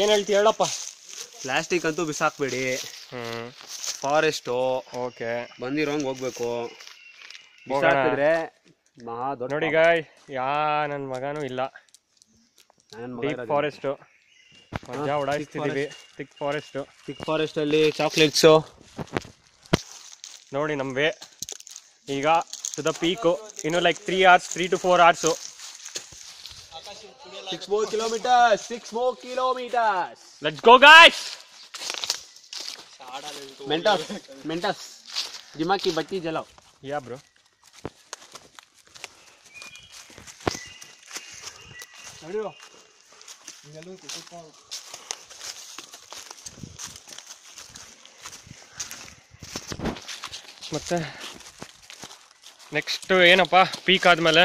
ಏನು ಹೇಳ್ತಿ ಹೇಳಪ್ಪ. ಪ್ಲಾಸ್ಟಿಕ್ ಅಂತೂ ಬಿಸಾಕ್ಬೇಡಿ. ಫಾರೆಸ್ಟು ಓಕೆ ಬಂದಿರೋಂಗೆ ಹೋಗ್ಬೇಕು. ಬಿಸಾಕಿದ್ರೆ ಮಹಾ ದೊಡ್ಡ ನೋಡಿ ಗಾಯ್, ನನ್ನ ಮಗನೂ ಇಲ್ಲ. ಡೀಪ್ ಫಾರೆಸ್ಟು ಮಜಾ ಉಡಾಯಿಸ್ತಿದ್ದೀವಿ. ಥಿಕ್ ಫಾರೆಸ್ಟಲ್ಲಿ ಚಾಕ್ಲೇಟ್ಸು ನೋಡಿ ನಮ್ಗೆ ಈಗ ಟು ದ ಪೀಕು. ಇನ್ನು like 3 to 4 hours. 6 more kilometers. Let's go guys. ಮೆಂಟಸ್ ದಿಮಾಕಿ ಬಟ್ಟಿ ಜಲಾವ್. ಯಾ ಬ್ರೋ. ನಡೆಯೋ ಮತ್ತೆ ನೆಕ್ಸ್ಟ್ ಏನಪ್ಪ, ಪೀಕ್ ಆದ್ಮೇಲೆ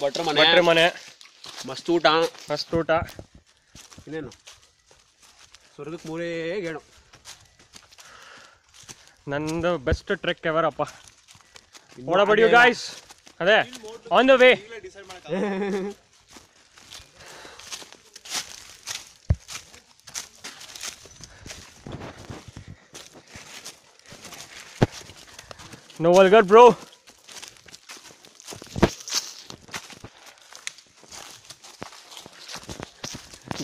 ಭಟ್ರ ಮನೆ ಮಸ್ತ್ ಊಟ. ಇನ್ನೇನು ಸ್ವರ್ಗಕ್ಕೆ ಮೂರೇ ಗೇಣು. ನಂದು ಬೆಸ್ಟ್ ಟ್ರೆಕ್ ಎವರ್ ಅಪ್ಪ. What about you guys? ಅದೇ on the way. No vulgar bro.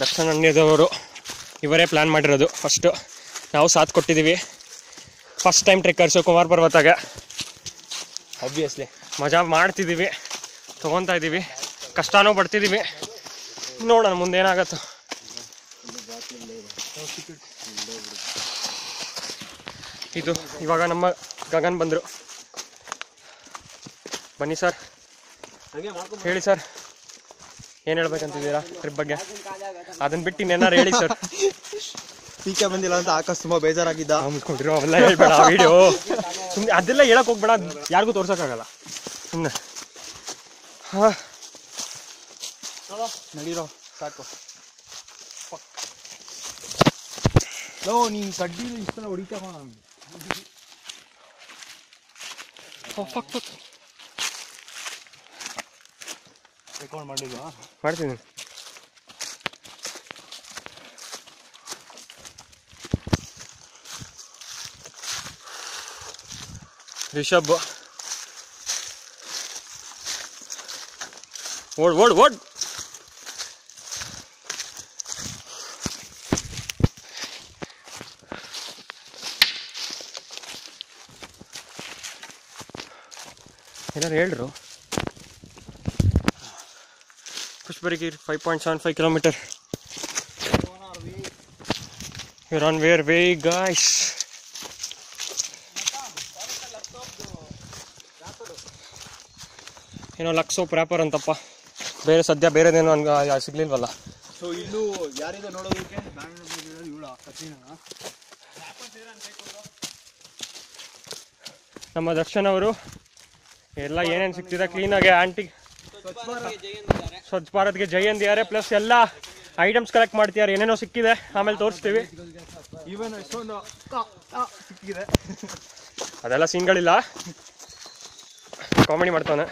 ದಕ್ಷಿಣ ಅನ್ಯದವರು ಇವರೇ ಪ್ಲ್ಯಾನ್ ಮಾಡಿರೋದು. ಫಸ್ಟು ನಾವು ಸಾಥ್ ಕೊಟ್ಟಿದ್ದೀವಿ. ಫಸ್ಟ್ ಟೈಮ್ ಟ್ರೆಕ್ಕರ್ಸು ಕುಮಾರ್ ಪರ್ವತಾಗ. ಆಬ್ವಿಯಸ್ಲಿ ಮಜಾ ಮಾಡ್ತಿದ್ದೀವಿ, ತೊಗೊತಾ ಇದ್ದೀವಿ, ಕಷ್ಟನೂ ಪಡ್ತಿದ್ದೀವಿ. ನೋಡೋಣ ಮುಂದೆ ಏನಾಗತ್ತೋ. ಇದು ಇವಾಗ ನಮ್ಮ ಗಗನ್ ಬಂದರು. ಬನ್ನಿ ಸರ್, ಹೇಳಿ ಸರ್, ಏನು ಹೇಳ್ಬೇಕಂತಿದ್ದೀರಾ ಟ್ರಿಪ್ ಬಗ್ಗೆ? ಅದನ್ನ ಬಿಟ್ಟು ಇನ್ನೇನಾರು ಹೇಳಿ ಸರ್. ಪೀಕೆ ಬಂದಿಲ್ಲ ಅಂತ ಆಕಾಶ್ ತುಂಬಾ ಬೇಜಾರಾಗಿದ್ದ. ಕೊಟ್ಟಿರೋ ಅವೆಲ್ಲ ಹೇಳ್ಬೇಡ, ವಿಡಿಯೋ ಸುಮ್ಮನೆ ಅದೆಲ್ಲ ಹೇಳಕ್ ಹೋಗ್ಬೇಡ, ಯಾರಿಗೂ ತೋರ್ಸೋಕ್ಕಾಗಲ್ಲ ಸುಮ್ಮನೆ. ಹಾಂ ನಡೀರೋ ಸಾಕು. ನೀನ್ ಕಡ್ಡಿ ಇಷ್ಟ ಹೊಡಿತಾ ರೆಕಾರ್ಡ್ ಮಾಡಿಲ್ವಾ? ಮಾಡ್ತೀನಿ. ರಿಷಬ್ ಓಡ್ ಏನಾರು ಹೇಳ್ರು. ಪುಷ್ಪರಿಗಿರಿ 5.75 kilometer. We're on our way guys. ಏನೋ ಲಕ್ಸೋ ಪ್ರಾಪರ್ ಅಂತಪ್ಪ, ಬೇರೆ ಸದ್ಯ ಬೇರೆದೇನೋ ಸಿಗ್ಲಿಲ್ವಲ್ಲ. ಸೊ ಇಲ್ಲೂ ಯಾರಿದೆ ನೋಡೋದಕ್ಕೆ? ನಮ್ಮ ದರ್ಶನ್ ಅವರು ಎಲ್ಲ ಏನೇನು ಸಿಗ್ತಿದೆ ಕ್ಲೀನಾಗೆ. ಆಂಟಿ ಸ್ವಚ್ಛ ಭಾರತ್ಗೆ ಜೈ ಅಂದಿದ್ದಾರೆ, ಪ್ಲಸ್ ಎಲ್ಲ ಐಟಮ್ಸ್ ಕಲೆಕ್ಟ್ ಮಾಡ್ತಿದ್ದಾರೆ. ಏನೇನೋ ಸಿಕ್ಕಿದೆ, ಆಮೇಲೆ ತೋರಿಸ್ತೀವಿ. ಅದೆಲ್ಲ ಸೀನ್ಗಳಿಲ್ಲ, ಕಾಮಿಡಿ ಮಾಡ್ತಾನೆ.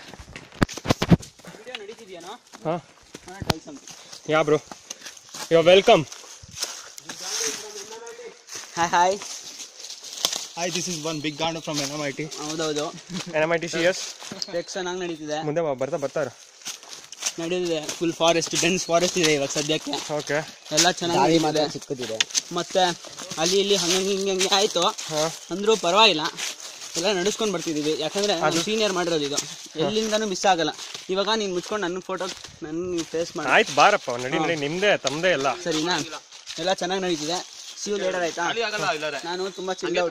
ಹಾಂ yeah bro, you are welcome. Hi, this is one big ಗಾಂಡು from NMIT. ಹೌದೌದು, NMIT CS ಚೆನ್ನಾಗಿ ನಡೀತಿದೆ. ಮುಂದೆ ಬರ್ತಾರೆ ನಡೆದಿದೆ. ಫುಲ್ ಫಾರೆಸ್ಟ್, ಡೆನ್ಸ್ ಫಾರೆಸ್ಟ್ ಇದೆ ಇವಾಗ ಸದ್ಯಕ್ಕೆ. ಓಕೆ, ಎಲ್ಲ ಚೆನ್ನಾಗಿ ಸಿಕ್ಕಿದೆ. ಮತ್ತೆ ಅಲ್ಲಿ ಇಲ್ಲಿ ಹಂಗೆ ಆಯ್ತು ಅಂದ್ರೂ ಪರವಾಗಿಲ್ಲ, ಎಲ್ಲ ನಡೆಸ್ಕೊಂಡು ಬರ್ತಿದೀವಿ. ಯಾಕಂದ್ರೆ ಸೀನಿಯರ್ ಮಾಡಿರೋದು ಇದು, ಎಲ್ಲಿಂದನೂ ಮಿಸ್ ಆಗಲ್ಲ. ಇವಾಗ ನೀನ್ ಮುಚ್ಕೊಂಡು ನನ್ನ ಫೋಟೋ ನನ್ನ ಫೇಸ್ ಮಾಡಿ. ಆಯ್ತು ಬಾರಪ್ಪ, ನಡಿ ನಿಮ್ದೇ ತಮ್ಮದೇ ಎಲ್ಲ ಸರಿನಾ. ಎಲ್ಲ ಚೆನ್ನಾಗಿ ನಡೀತಿದೆ. ಸಿವ್ ಲೇಡರ್ ಆಯ್ತಾ? ನಾನು ತುಂಬಾ ಚಿಲ್ಲ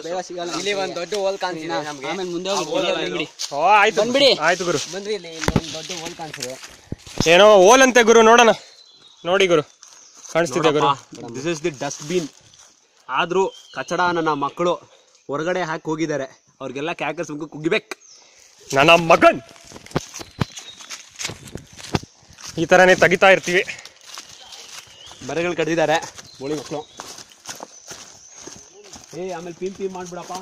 ಬೇಗ ಸಿಗಲ್ಲ. ಇಲ್ಲಿ ಒಂದು ದೊಡ್ಡ ಹೋಲ್ ಕಾಣಿಸಿದೆ, ಆಮೇಲೆ ಮುಂದೆ ಹೋಗಿ. ಆಯ್ತು ಬಂದ್ಬಿಡಿ. ಆಯ್ತು ಗುರು, ಬಂದ್ರಿ. ಇಲ್ಲಿ ಒಂದು ದೊಡ್ಡ ಹೋಲ್ ಕಾಣಿಸಿದೆ. ಏನೋ ಹೋಲ್ ಅಂತೆ ಗುರು, ನೋಡೋಣ. ನೋಡಿ ಗುರು, ಕಾಣಿಸ್ತಿದೆ ಗುರು. This is the dustbin. ಆದ್ರೂ ಕಚಡ ನನ್ನ ಮಕ್ಕಳು ಹೊರಗಡೆ ಹಾಕಿ ಹೋಗಿದ್ದಾರೆ. ಅವ್ರಿಗೆಲ್ಲ ಕ್ಯಾಕರ್ಸ್ ಕುಗ್ಗಿಬೇಕು. ನನ್ನ ಮಗನ್ ಈ ತರನೇ ತೆಗಿತಾ ಇರ್ತೀವಿ. ಮರಗಳು ಕಡ್ದಿದ್ದಾರೆ ಬೋಳಿ ಮಕ್ಕಳು. ಆಮೇಲೆ ಪೀಮ್ ಮಾಡ್ಬಿಡಪ್ಪ.